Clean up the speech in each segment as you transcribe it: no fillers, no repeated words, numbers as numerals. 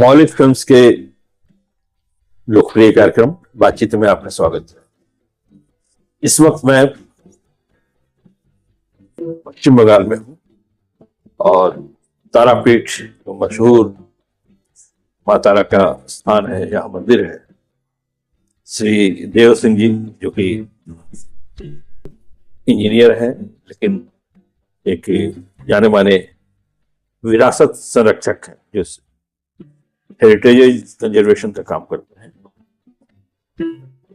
मौलिक फिल्म्स के लोकप्रिय कार्यक्रम बातचीत में आपका स्वागत है। इस वक्त मैं पश्चिम बंगाल में हूँ और तारापीठ जो मशहूर मां तारा का स्थान है, यहाँ मंदिर है। श्री देव सिंह जी जो कि इंजीनियर हैं लेकिन एक जाने माने विरासत संरक्षक हैं जो हेरिटेज कंजर्वेशन का काम करते हैं।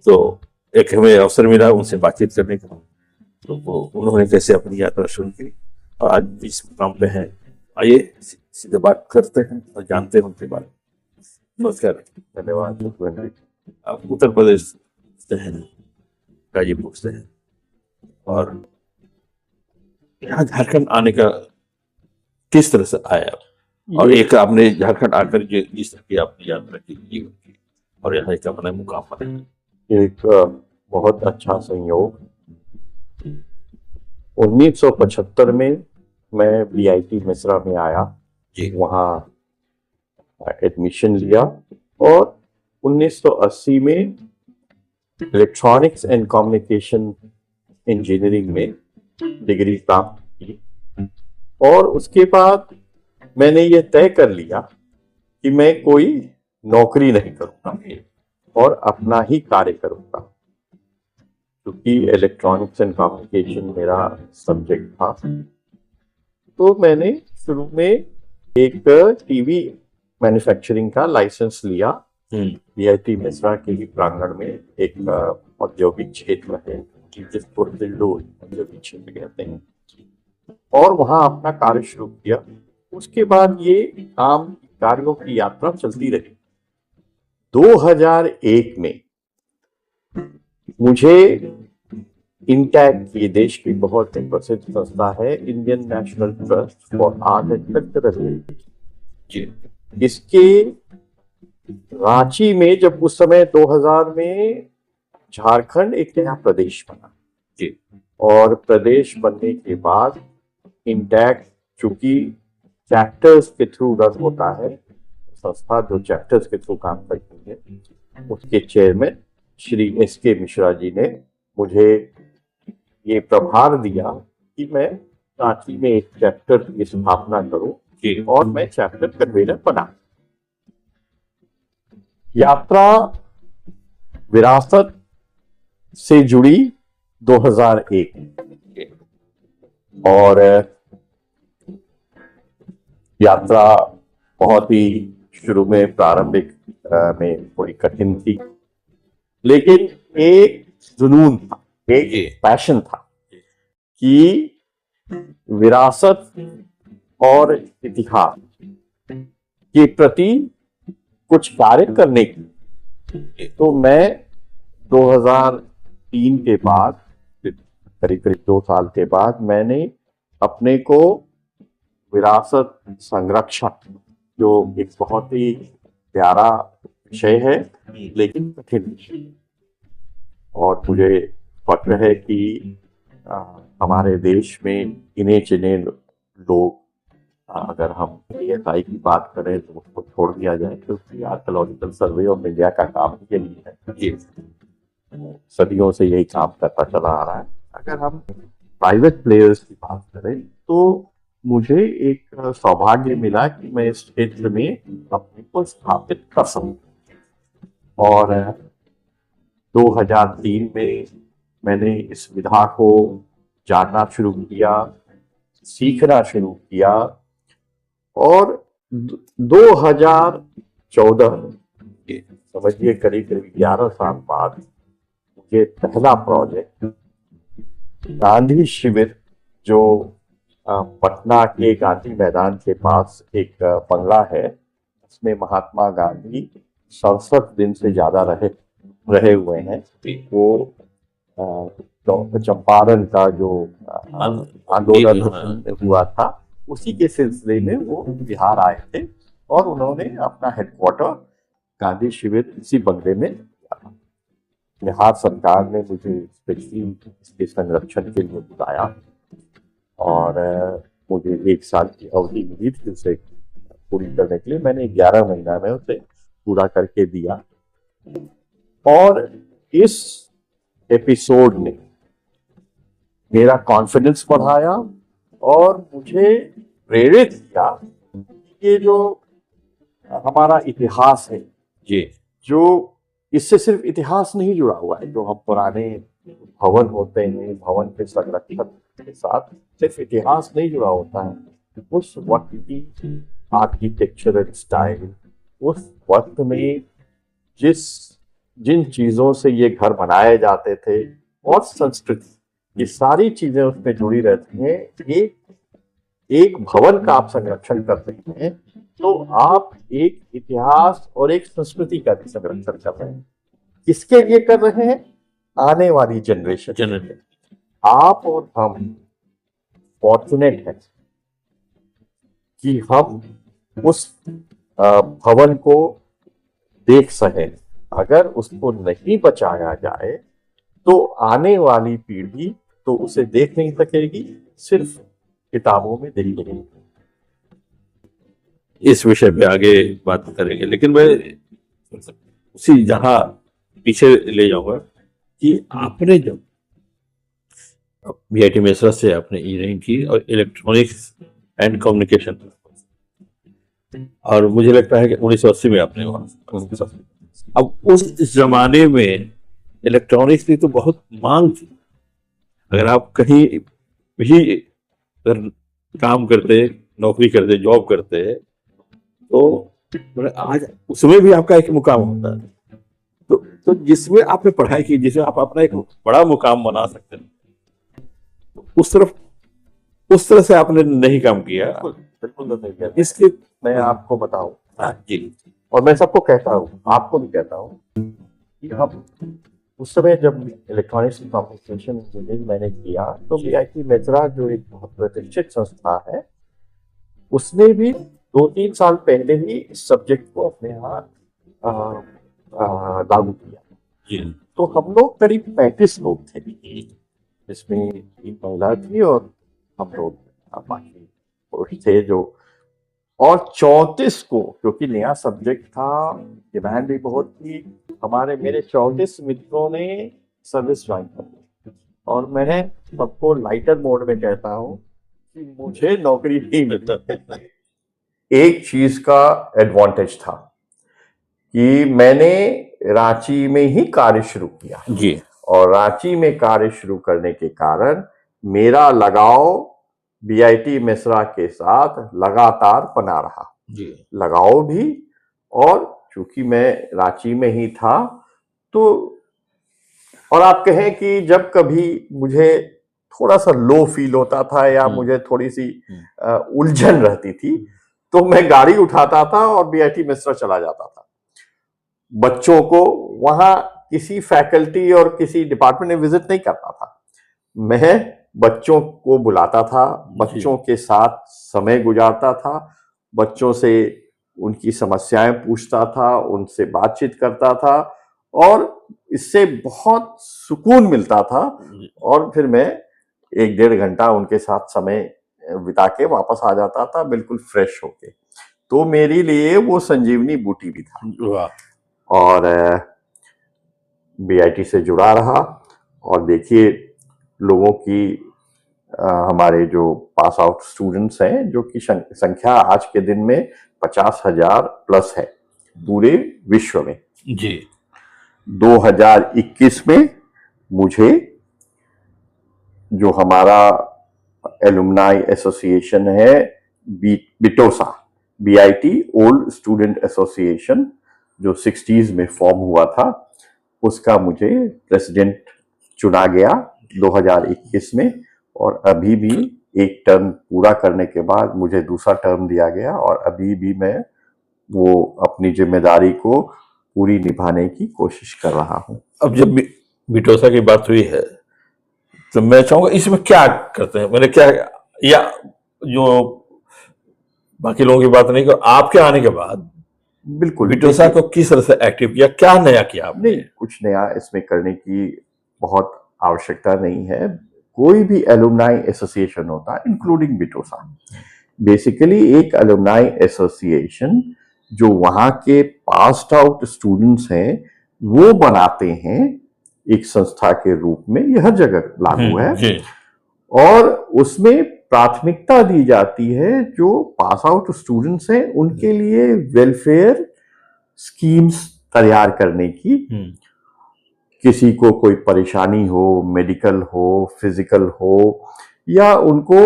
तो एक हमें अवसर मिला उनसे बातचीत करने का, तो वो उन्होंने कैसे अपनी यात्रा शुरू की और आज भी इस मुकाम पे हैं। आइए सीधे बात करते हैं और जानते हैं उनके बारे में। नमस्कार। धन्यवाद। आप उत्तर प्रदेश से हैं, गाजीपुर से हैं और यहाँ झारखंड आने का किस तरह से आया, और एक आपने झारखंड आकर जिस तरह की आपने यात्रा की जीवन की और यहाँ एक अपना मुकाम बनाया, एक बहुत अच्छा संयोग। 1975 में मैं बीआईटी मिश्रा में आया, वहाँ एडमिशन लिया और 1980 में इलेक्ट्रॉनिक्स एंड कम्युनिकेशन इंजीनियरिंग में डिग्री प्राप्त की। और उसके बाद मैंने ये तय कर लिया कि मैं कोई नौकरी नहीं करूँगा और अपना ही कार्य करूँगा, क्योंकि इलेक्ट्रॉनिक्स एंड कम्युनिकेशन मेरा सब्जेक्ट था। तो मैंने शुरू में एक टीवी मैन्युफैक्चरिंग का लाइसेंस लिया। बीआईटी मिश्रा के ही प्रांगण में एक औद्योगिक क्षेत्र है जिसको औद्योगिक क्षेत्र कहते हैं, और वहां अपना कार्य शुरू किया। उसके बाद ये कार्यों की यात्रा चलती रही। 2001 में मुझे इंटैक, ये देश की बहुत ही प्रसिद्ध संस्था है, Indian national trust for art and cultural heritage, इसके रांची में, जब उस समय 2000 में झारखंड एक नया प्रदेश बना और प्रदेश बनने के बाद इंटैक चूंकि चैप्टर्स के थ्रू रन होता है, संस्था जो चैप्टर्स के थ्रू काम करती है, उसके चेयरमैन श्री एस.के. मिश्रा जी ने मुझे ये प्रभार दिया कि मैं रांची में एक चैप्टर की स्थापना करूं और मैं चैप्टर कन्वीनर बना। यात्रा विरासत से जुड़ी 2001 और यात्रा बहुत ही शुरू में प्रारंभिक में थोड़ी कठिन थी, लेकिन एक जुनून था, एक पैशन था कि विरासत और इतिहास के प्रति कुछ कार्य करने की। तो मैं 2003 के बाद, करीब 2 साल के बाद, मैंने अपने को विरासत संरक्षण, जो एक बहुत ही प्यारा विषय है लेकिन कठिन विषय, और मुझे फक्र है कि हमारे देश में गिने चुने लोग, अगर हम ASI की बात करें तो उसको छोड़ दिया जाए, क्योंकि आर्कियोलॉजिकल सर्वे ऑफ इंडिया का काम के लिए है, सदियों से यही काम करता चला आ रहा है। अगर हम प्राइवेट प्लेयर्स की बात करें तो मुझे एक सौभाग्य मिला कि मैं इस क्षेत्र में अपने को स्थापित कर सकूं, और 2003 में मैंने इस विधा को जानना शुरू किया, सीखना शुरू किया, और 2014 समझिए करीब 11 साल बाद मुझे पहला प्रोजेक्ट गांधी शिविर, जो पटना के गांधी मैदान के पास एक बंगला है, उसमें महात्मा गांधी 67 दिन से ज्यादा रहे हुए हैं। वो चंपारण का जो आंदोलन हुआ था, उसी के सिलसिले में वो बिहार आए थे और उन्होंने अपना हेडक्वार्टर गांधी शिविर इसी बंगले में किया। बिहार सरकार ने मुझे स्पेशली इसके संरक्षण के लिए बुलाया और मुझे 1 साल की अवधि मिली थी उसे पूरी करने के लिए मैंने 11 महीना में उसे पूरा करके दिया। और इस एपिसोड ने मेरा कॉन्फिडेंस बढ़ाया और मुझे प्रेरित किया कि ये जो हमारा इतिहास है, जी जो इससे सिर्फ इतिहास नहीं जुड़ा हुआ है, जो हम पुराने भवन होते हैं, भवन के संरक्षण के साथ सिर्फ इतिहास नहीं जुड़ा होता है, उस वक्त की आर्किटेक्चरल स्टाइल, उस वक्त में जिन चीजों से ये घर बनाए जाते थे और संस्कृति, ये सारी चीजें उसमें जुड़ी रहती हैं। एक भवन का आप संरक्षण कर रहे हैं तो आप एक इतिहास और एक संस्कृति का भी संरक्षण कर रहे हैं। किसके लिए कर रहे हैं? आने वाली जनरेशन। आप और हम फॉर्चुनेट हैं कि हम उस भवन को देख सकें। अगर उसको नहीं बचाया जाए तो आने वाली पीढ़ी तो उसे देख नहीं सकेगी, सिर्फ किताबों में देख लेगी। इस विषय पे आगे बात करेंगे, लेकिन मैं उसी जहां पीछे ले जाऊंगा कि आपने जब बीआईटी मेसरा से आपने इंजीनियरिंग की और इलेक्ट्रॉनिक्स एंड कम्युनिकेशन, और मुझे लगता है कि 1980 में आपने वहां, अब उस जमाने में इलेक्ट्रॉनिक्स की तो बहुत मांग थी। अगर आप कहीं भी अगर काम करते, नौकरी करते, जॉब करते, तो आज उसमें भी आपका एक मुकाम होता है, तो जिसमें आपने पढ़ाई की, जिसमें आप अपना एक बड़ा मुकाम बना सकते हैं, तो उस तरह से आपने नहीं काम किया। बिल्कुल। इसलिए मैं आपको बताऊं जी, और मैं सबको कहता हूँ, आपको भी कहता हूँ कि हम उस समय जब इलेक्ट्रॉनिक्स कम्युनिकेशन इंजीनियरिंग मैंने किया तो बीआईटी मेसरा जो एक बहुत प्रतिष्ठित संस्था है, उसने भी 2-3 साल पहले ही इस सब्जेक्ट को अपने यहाँ लागू किया। जी। तो हम लोग करीब 35 लोग थे, जिसमें 3 महिला थी और हम लोग बाकी पुरुष थे जो, और 34 को, क्योंकि नया सब्जेक्ट था, डिमांड भी बहुत थी, मेरे 34 मित्रों ने सर्विस ज्वाइन कर ली। और मैं सबको लाइटर मोड में कहता हूँ कि मुझे नौकरी नहीं मिलता। एक चीज का एडवांटेज था कि मैंने रांची में ही कार्य शुरू किया जी, और रांची में कार्य शुरू करने के कारण मेरा लगाव बीआईटी मेसरा के साथ लगातार बना रहा। जी। लगाव भी, और चूंकि मैं रांची में ही था तो, और आप कहें कि जब कभी मुझे थोड़ा सा लो फील होता था या मुझे थोड़ी सी उलझन रहती थी तो मैं गाड़ी उठाता था और बीआईटी मेसरा चला जाता था। बच्चों को वहां किसी फैकल्टी और किसी डिपार्टमेंट में विजिट नहीं करता था, मैं बच्चों को बुलाता था, बच्चों के साथ समय गुजारता था, बच्चों से उनकी समस्याएं पूछता था, उनसे बातचीत करता था और इससे बहुत सुकून मिलता था। और फिर मैं 1-1.5 घंटा उनके साथ समय बिता के वापस आ जाता था बिल्कुल फ्रेश होके। तो मेरे लिए वो संजीवनी बूटी भी था। और बीआईटी से जुड़ा रहा और देखिए लोगों की हमारे जो पास आउट स्टूडेंट्स हैं, जो की संख्या आज के दिन में 50,000 प्लस है पूरे विश्व में। जी। 2021 में मुझे जो हमारा एलुमनाई एसोसिएशन है, बिटोसा, बीआईटी ओल्ड स्टूडेंट एसोसिएशन, जो 60s में फॉर्म हुआ था, उसका मुझे प्रेसिडेंट चुना गया 2021 में। और अभी भी एक टर्म पूरा करने के बाद मुझे दूसरा टर्म दिया गया और अभी भी मैं वो अपनी जिम्मेदारी को पूरी निभाने की कोशिश कर रहा हूँ। अब जब बिटोसा की बात हुई है तो मैं चाहूंगा इसमें क्या करते हैं, मैंने क्या, या जो बाकी लोगों की बात नहीं कर, आपके आने के बाद बिल्कुल बिटोसा को किस तरह से एक्टिव किया, क्या नया किया आपने? नहीं, कुछ नया इसमें करने की बहुत आवश्यकता नहीं है। कोई भी एलुमनाई एसोसिएशन होता है, इंक्लूडिंग बिटोसा, बेसिकली एक अलुमनाई एसोसिएशन जो वहाँ के पास्ड आउट स्टूडेंट्स हैं वो बनाते हैं एक संस्था के रूप में, यह हर जगह लागू है। जी और उसमें प्राथमिकता दी जाती है जो पास आउट स्टूडेंट्स हैं उनके लिए वेलफेयर स्कीम्स तैयार करने की। किसी को कोई परेशानी हो, मेडिकल हो, फिजिकल हो, या उनको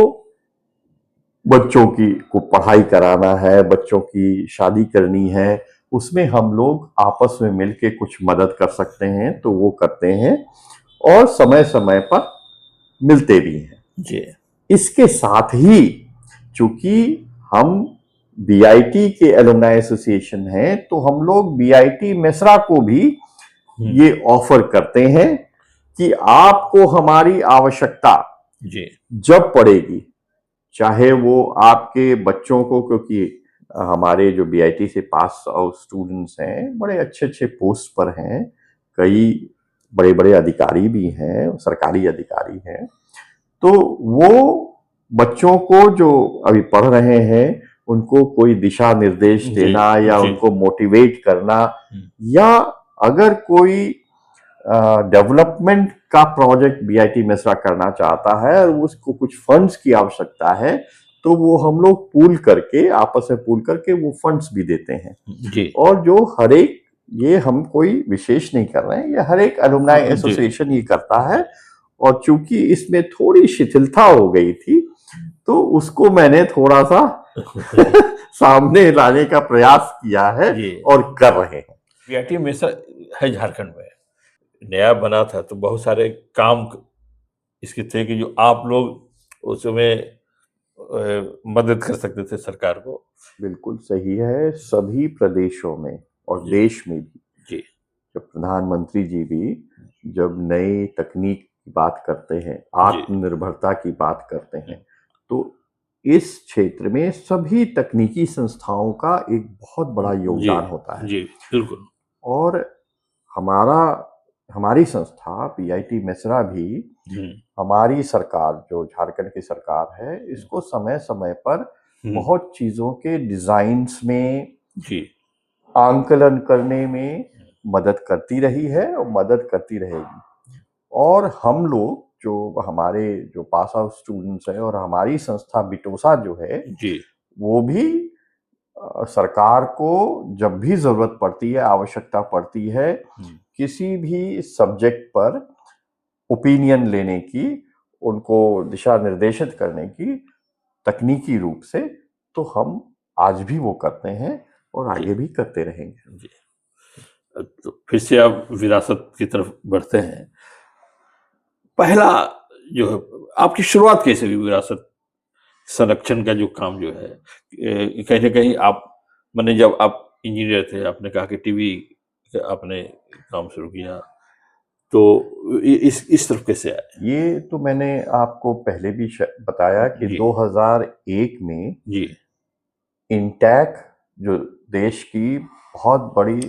बच्चों की को पढ़ाई कराना है, बच्चों की शादी करनी है, उसमें हम लोग आपस में मिलके कुछ मदद कर सकते हैं तो वो करते हैं और समय समय पर मिलते भी हैं। जी इसके साथ ही चूंकि हम बीआईटी के एलुमनाई एसोसिएशन हैं तो हम लोग बीआईटी मेसरा को भी ये ऑफर करते हैं कि आपको हमारी आवश्यकता जी जब पड़ेगी, चाहे वो आपके बच्चों को, क्योंकि हमारे जो बीआईटी से पास आउट स्टूडेंट्स हैं बड़े अच्छे अच्छे पोस्ट पर हैं, कई बड़े बड़े अधिकारी भी हैं, सरकारी अधिकारी हैं, तो वो बच्चों को जो अभी पढ़ रहे हैं उनको कोई दिशा निर्देश देना या उनको मोटिवेट करना, या अगर कोई डेवलपमेंट का प्रोजेक्ट बीआईटी मेसरा करना चाहता है और उसको कुछ फंड्स की आवश्यकता है तो वो हम लोग पूल करके, आपस में पूल करके वो फंड्स भी देते हैं। जी और जो हर एक, ये हम कोई विशेष नहीं कर रहे हैं, ये हर एक अलुमनाई एसोसिएशन ये करता है। और चूंकि इसमें थोड़ी शिथिलता हो गई थी तो उसको मैंने थोड़ा सा सामने लाने का प्रयास किया है और कर रहे हैं। बीआईटी हमेशा है झारखंड में, नया बना था तो बहुत सारे काम इसके थे कि जो आप लोग उसमें मदद कर सकते थे सरकार को। बिल्कुल सही है, सभी प्रदेशों में और देश में भी जी जब प्रधानमंत्री जी भी जब नई तकनीक की बात करते हैं, आत्मनिर्भरता की बात करते हैं, तो इस क्षेत्र में सभी तकनीकी संस्थाओं का एक बहुत बड़ा योगदान होता है। जी बिल्कुल। और हमारी संस्था बीआईटी मेसरा भी हमारी सरकार, जो झारखंड की सरकार है, इसको समय समय पर बहुत चीजों के डिजाइन्स में, आंकलन करने में मदद करती रही है और मदद करती रहेगी। और हम लोग जो हमारे जो पास आउट स्टूडेंट्स हैं और हमारी संस्था बिटोसा जो है वो भी सरकार को जब भी जरूरत पड़ती है, आवश्यकता पड़ती है किसी भी सब्जेक्ट पर ओपिनियन लेने की, उनको दिशा निर्देशित करने की तकनीकी रूप से, तो हम आज भी वो करते हैं और आगे भी करते रहेंगे। तो फिर से आप विरासत की तरफ बढ़ते हैं। पहला जो है आपकी शुरुआत कैसे हुई विरासत संरक्षण का जो काम जो है, कहीं ना कहीं आप मैंने जब आप इंजीनियर थे, आपने कहा कि टीवी आपने काम शुरू किया, तो इस तरफ कैसे आए? ये तो मैंने आपको पहले भी बताया कि 2001 में इंटैक जो देश की बहुत बड़ी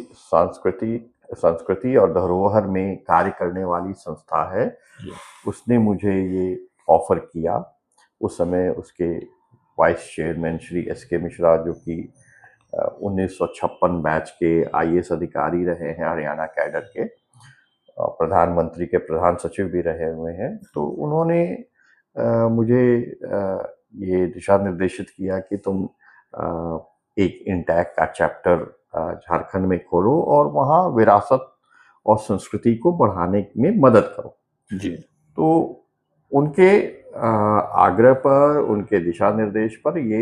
संस्कृति और धरोहर में कार्य करने वाली संस्था है, उसने मुझे ये ऑफर किया। उस समय उसके vice chairman Shri SK. Mishra, जो कि 1956 बैच के आईएएस अधिकारी रहे हैं, हरियाणा कैडर के, प्रधानमंत्री के प्रधान सचिव भी रहे हुए हैं, तो उन्होंने मुझे ये दिशा निर्देशित किया कि तुम एक इंटैक का चैप्टर झारखंड में खोलो और वहाँ विरासत और संस्कृति को बढ़ाने में मदद करो। तो उनके आग्रह पर, उनके दिशा निर्देश पर ये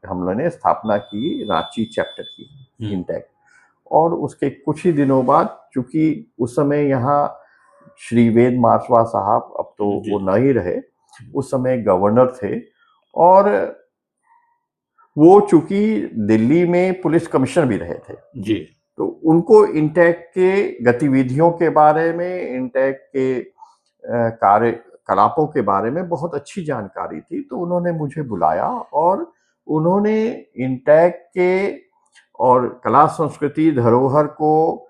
हम लोगों ने स्थापना की, रांची चैप्टर की इंटैक। और उसके कुछ ही दिनों बाद, चूंकि उस समय यहाँ श्री वेद मार्शवा साहब, अब तो वो नहीं रहे, उस समय गवर्नर थे, और वो चूंकि दिल्ली में पुलिस कमिश्नर भी रहे थे, तो उनको इंटैक के गतिविधियों के बारे में, इंटैक के कार्यकलापों के बारे में बहुत अच्छी जानकारी थी। तो उन्होंने मुझे बुलाया और उन्होंने इंटैक के और कला संस्कृति धरोहर को,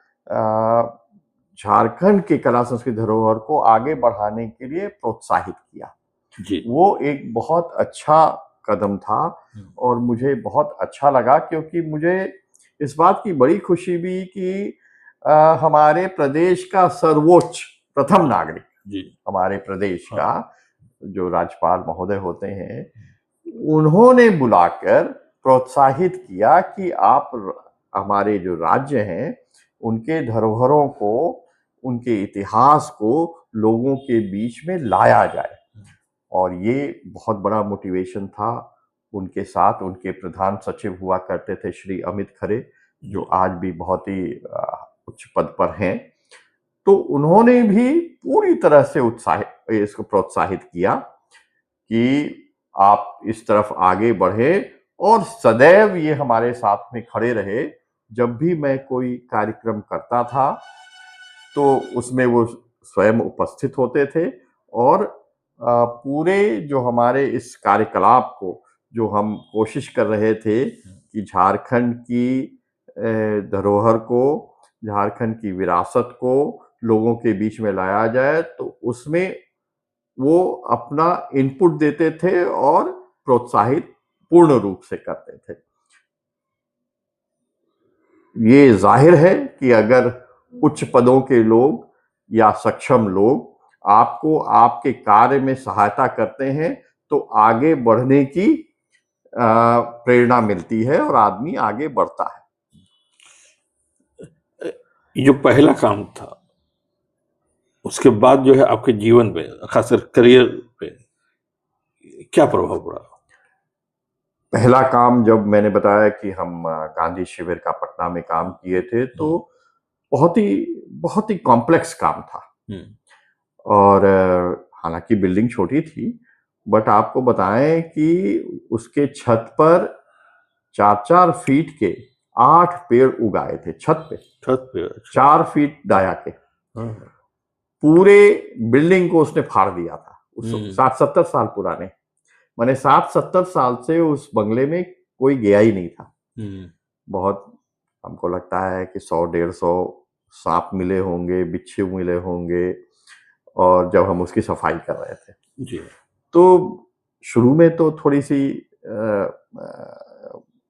झारखंड के कला संस्कृति धरोहर को आगे बढ़ाने के लिए प्रोत्साहित किया। वो एक बहुत अच्छा कदम था और मुझे बहुत अच्छा लगा, क्योंकि मुझे इस बात की बड़ी खुशी भी कि हमारे प्रदेश का सर्वोच्च प्रथम नागरिक, जी हमारे प्रदेश का जो राज्यपाल महोदय होते हैं, उन्होंने बुलाकर प्रोत्साहित किया कि आप हमारे जो राज्य हैं उनके धरोहरों को, उनके इतिहास को लोगों के बीच में लाया जाए। और ये बहुत बड़ा मोटिवेशन था। उनके साथ उनके प्रधान सचिव हुआ करते थे श्री अमित खरे, जो आज भी बहुत ही उच्च पद पर हैं। तो उन्होंने भी पूरी तरह से इसको प्रोत्साहित किया कि आप इस तरफ आगे बढ़े, और सदैव ये हमारे साथ में खड़े रहे। जब भी मैं कोई कार्यक्रम करता था तो उसमें वो स्वयं उपस्थित होते थे, और पूरे जो हमारे इस कार्यकलाप को, जो हम कोशिश कर रहे थे कि झारखंड की धरोहर को, झारखंड की विरासत को लोगों के बीच में लाया जाए, तो उसमें वो अपना इनपुट देते थे और प्रोत्साहित पूर्ण रूप से करते थे। ये जाहिर है कि अगर उच्च पदों के लोग या सक्षम लोग आपको आपके कार्य में सहायता करते हैं तो आगे बढ़ने की प्रेरणा मिलती है और आदमी आगे बढ़ता है। ये जो पहला काम था, उसके बाद जो है आपके जीवन पे, खासकर करियर पे क्या प्रभाव पड़ा? पहला काम, जब मैंने बताया कि हम गांधी शिविर का पटना में काम किए थे, तो बहुत ही कॉम्प्लेक्स काम था। और हालांकि बिल्डिंग छोटी थी, बट आपको बताएं कि उसके छत पर 4-4 फीट के 8 पेड़ उगाए थे। छत पे 4 फीट दाया के पूरे बिल्डिंग को उसने फाड़ दिया था। 60-70 साल पुराने, माने 60-70 साल से उस बंगले में कोई गया ही नहीं था। बहुत, हमको लगता है कि 100-150 सांप मिले होंगे, बिच्छू मिले होंगे, और जब हम उसकी सफाई कर रहे थे जी। तो शुरू में तो थोड़ी सी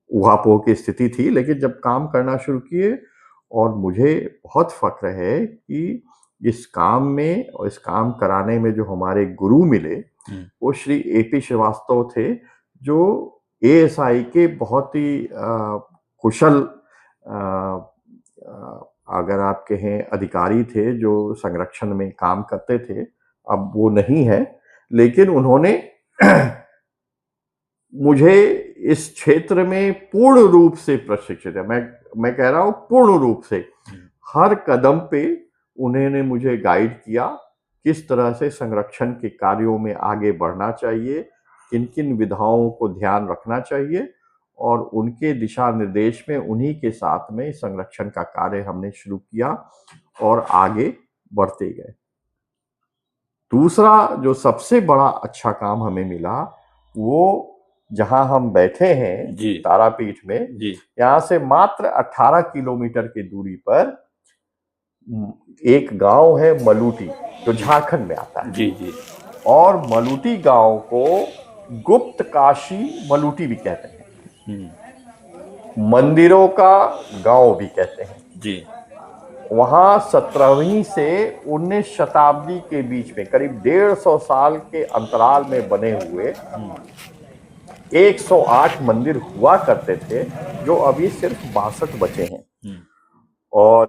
उहापोह की स्थिति थी, लेकिन जब काम करना शुरू किए, और मुझे बहुत फक्र है कि इस काम में और इस काम कराने में जो हमारे गुरु मिले, वो श्री AP श्रीवास्तव थे, जो ASI के बहुत ही कुशल, अगर आप कहें, अधिकारी थे, जो संरक्षण में काम करते थे। अब वो नहीं है, लेकिन उन्होंने मुझे इस क्षेत्र में पूर्ण रूप से प्रशिक्षित है। मैं कह रहा हूं पूर्ण रूप से, हर कदम पे उन्होंने मुझे गाइड किया किस तरह से संरक्षण के कार्यों में आगे बढ़ना चाहिए, किन किन विधाओं को ध्यान रखना चाहिए, और उनके दिशा निर्देश में उन्हीं के साथ में संरक्षण का कार्य हमने शुरू किया और आगे बढ़ते गए। दूसरा जो सबसे बड़ा अच्छा काम हमें मिला, वो जहां हम बैठे हैं तारापीठ में, यहां से मात्र 18 किलोमीटर की दूरी पर एक गांव है मलूटी, जो झारखंड में आता है। जी। और मलूटी गांव को गुप्त काशी मलूटी भी कहते हैं, मंदिरों का गांव भी कहते हैं जी। वहां 17वीं से 19 शताब्दी के बीच में करीब 150 साल के अंतराल में बने हुए 108 मंदिर हुआ करते थे, जो अभी सिर्फ 62 बचे हैं। और